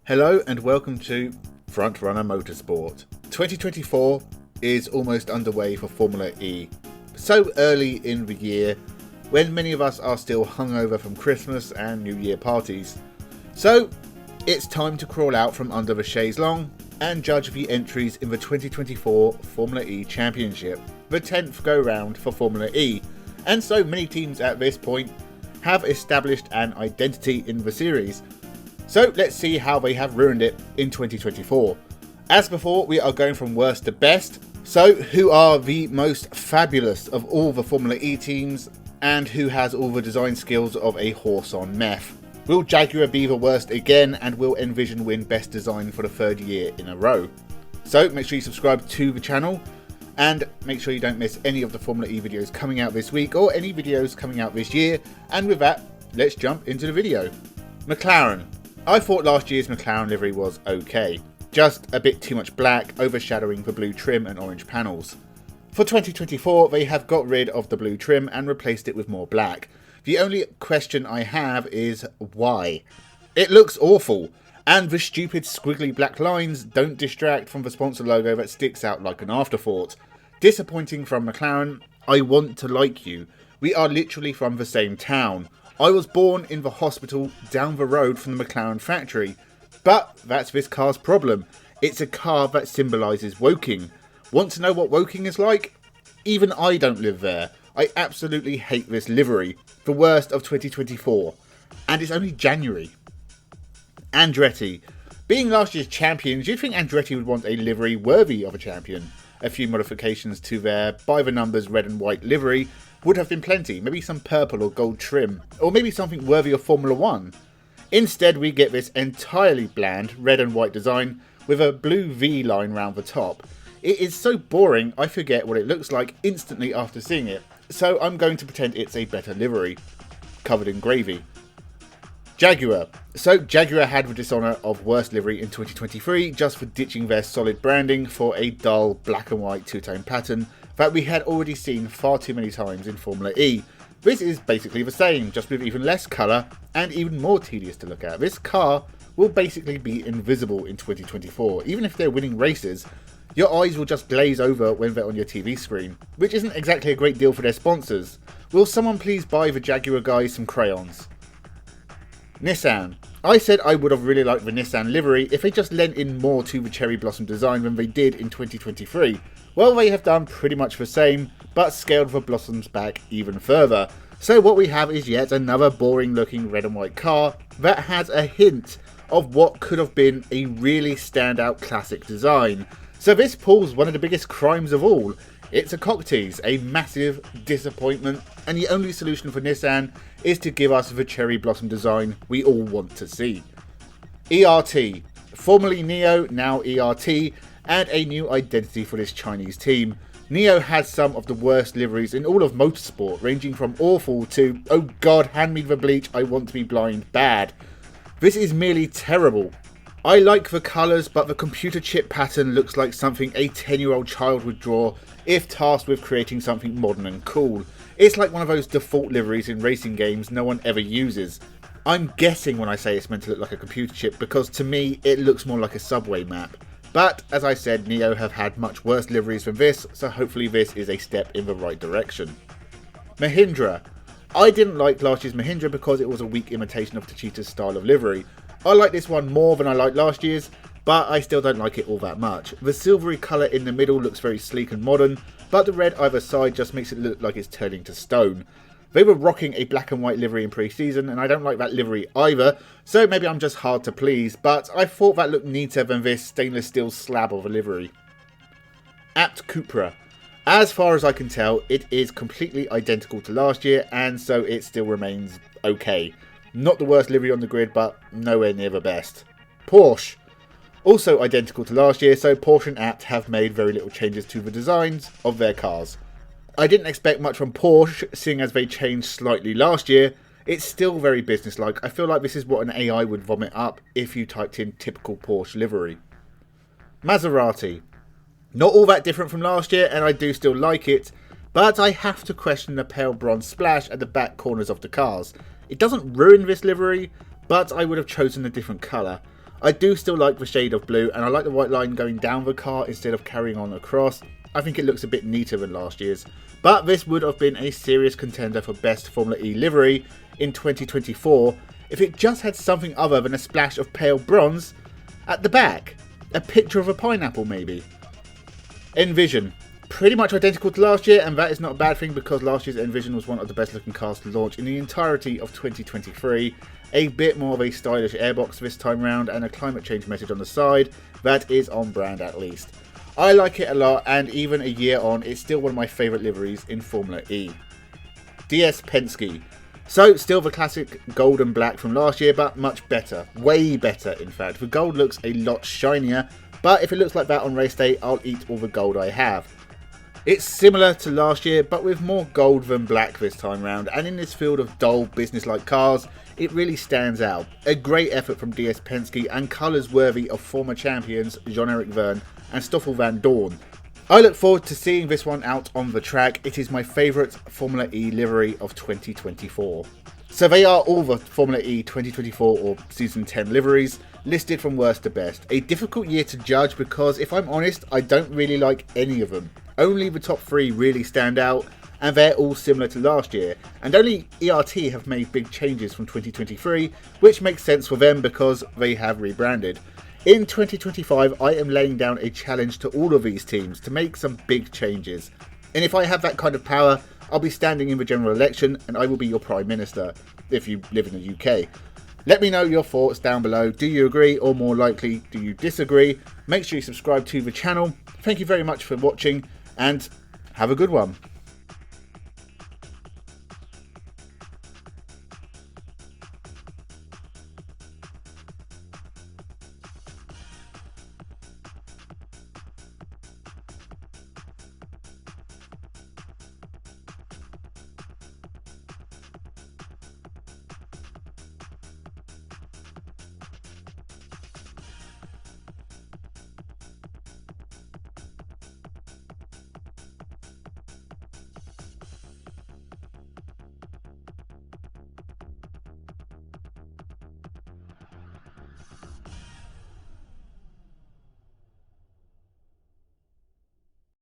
Hello and welcome to Frontrunner Motorsport. 2024 is almost underway for Formula E. So early in the year, when many of us are still hungover from Christmas and New Year parties. So it's time to crawl out from under the chaise longue and judge the entries in the 2024 Formula E Championship, the 10th go round for Formula E. And so many teams at this point have established an identity in the series. So let's see how they have ruined it in 2024. As before, we are going from worst to best. So who are the most fabulous of all the Formula E teams and who has all the design skills of a horse on meth? Will Jaguar be the worst again, and will Envision win best design for the third year in a row? So make sure you subscribe to the channel and make sure you don't miss any of the Formula E videos coming out this week or any videos coming out this year. And with that, let's jump into the video. McLaren. I thought last year's McLaren livery was okay, just a bit too much black, overshadowing the blue trim and orange panels. For 2024, they have got rid of the blue trim and replaced it with more black. The only question I have is why? It looks awful, and the stupid squiggly black lines don't distract from the sponsor logo that sticks out like an afterthought. Disappointing from McLaren. I want to like you. We are literally from the same town. I was born in the hospital down the road from the McLaren factory. But that's this car's problem. It's a car that symbolises Woking. Want to know what Woking is like? Even I don't live there. I absolutely hate this livery. The worst of 2024. And it's only January. Andretti. Being last year's champions, you'd think Andretti would want a livery worthy of a champion. A few modifications to their by-the-numbers red and white livery would have been plenty, maybe some purple or gold trim, or maybe something worthy of Formula 1. Instead, we get this entirely bland red and white design with a blue V line round the top. It is so boring I forget what it looks like instantly after seeing it, so I'm going to pretend it's a better livery, covered in gravy. Jaguar. So Jaguar had the dishonour of worst livery in 2023 just for ditching their solid branding for a dull black and white two-tone pattern that we had already seen far too many times in Formula E. This is basically the same, just with even less colour and even more tedious to look at. This car will basically be invisible in 2024. Even if they're winning races, your eyes will just glaze over when they're on your TV screen, which isn't exactly a great deal for their sponsors. Will someone please buy the Jaguar guys some crayons? Nissan. I said I would have really liked the Nissan livery if they just lent in more to the cherry blossom design than they did in 2023. Well, they have done pretty much the same, but scaled the blossoms back even further. So what we have is yet another boring looking red and white car that has a hint of what could have been a really standout classic design. So this pulls one of the biggest crimes of all. It's a cock tease, a massive disappointment, and the only solution for Nissan is to give us the cherry blossom design we all want to see. ERT, formerly Neo, now ERT, and a new identity for this Chinese team. Neo has some of the worst liveries in all of motorsport, ranging from awful to, oh god, hand me the bleach, I want to be blind, bad. This is merely terrible. I like the colours, but the computer chip pattern looks like something a 10-year-old child would draw if tasked with creating something modern and cool. It's like one of those default liveries in racing games no one ever uses. I'm guessing when I say it's meant to look like a computer chip because to me it looks more like a subway map. But as I said, Neo have had much worse liveries than this, so hopefully this is a step in the right direction. Mahindra. I didn't like last year's Mahindra because it was a weak imitation of Techeetah's style of livery. I like this one more than I liked last year's, but I still don't like it all that much. The silvery colour in the middle looks very sleek and modern, but the red either side just makes it look like it's turning to stone. They were rocking a black and white livery in pre-season, and I don't like that livery either, so maybe I'm just hard to please, but I thought that looked neater than this stainless steel slab of a livery. Apt Cupra. As far as I can tell, it is completely identical to last year, and so it still remains okay. Not the worst livery on the grid, but nowhere near the best. Porsche. Also identical to last year, so Porsche and Apt have made very little changes to the designs of their cars. I didn't expect much from Porsche, seeing as they changed slightly last year. It's still very businesslike. I feel like this is what an AI would vomit up if you typed in typical Porsche livery. Maserati. Not all that different from last year, and I do still like it, but I have to question the pale bronze splash at the back corners of the cars. It doesn't ruin this livery, but I would have chosen a different colour. I do still like the shade of blue, and I like the white line going down the car instead of carrying on across. I think it looks a bit neater than last year's. But this would have been a serious contender for best Formula E livery in 2024 if it just had something other than a splash of pale bronze at the back. A picture of a pineapple maybe. Envision. Pretty much identical to last year, and that is not a bad thing because last year's Envision was one of the best looking cars to launch in the entirety of 2023. A bit more of a stylish airbox this time round and a climate change message on the side. That is on brand at least. I like it a lot, and even a year on, it's still one of my favourite liveries in Formula E. DS Pensky. So, still the classic gold and black from last year, but much better. Way better, in fact. The gold looks a lot shinier, but if it looks like that on race day, I'll eat all the gold I have. It's similar to last year, but with more gold than black this time round, and in this field of dull, business-like cars, it really stands out. A great effort from DS Pensky, and colours worthy of former champions Jean-Eric Vergne and Stoffel van Dorn. I look forward to seeing this one out on the track. It is my favourite Formula E livery of 2024. So they are all the Formula E 2024 or Season 10 liveries, listed from worst to best. A difficult year to judge because, if I'm honest, I don't really like any of them. Only the top 3 really stand out, and they're all similar to last year, and only ERT have made big changes from 2023, which makes sense for them because they have rebranded. In 2025, I am laying down a challenge to all of these teams to make some big changes. And if I have that kind of power, I'll be standing in the general election and I will be your Prime Minister, if you live in the UK. Let me know your thoughts down below. Do you agree, or more likely, do you disagree? Make sure you subscribe to the channel. Thank you very much for watching, and have a good one.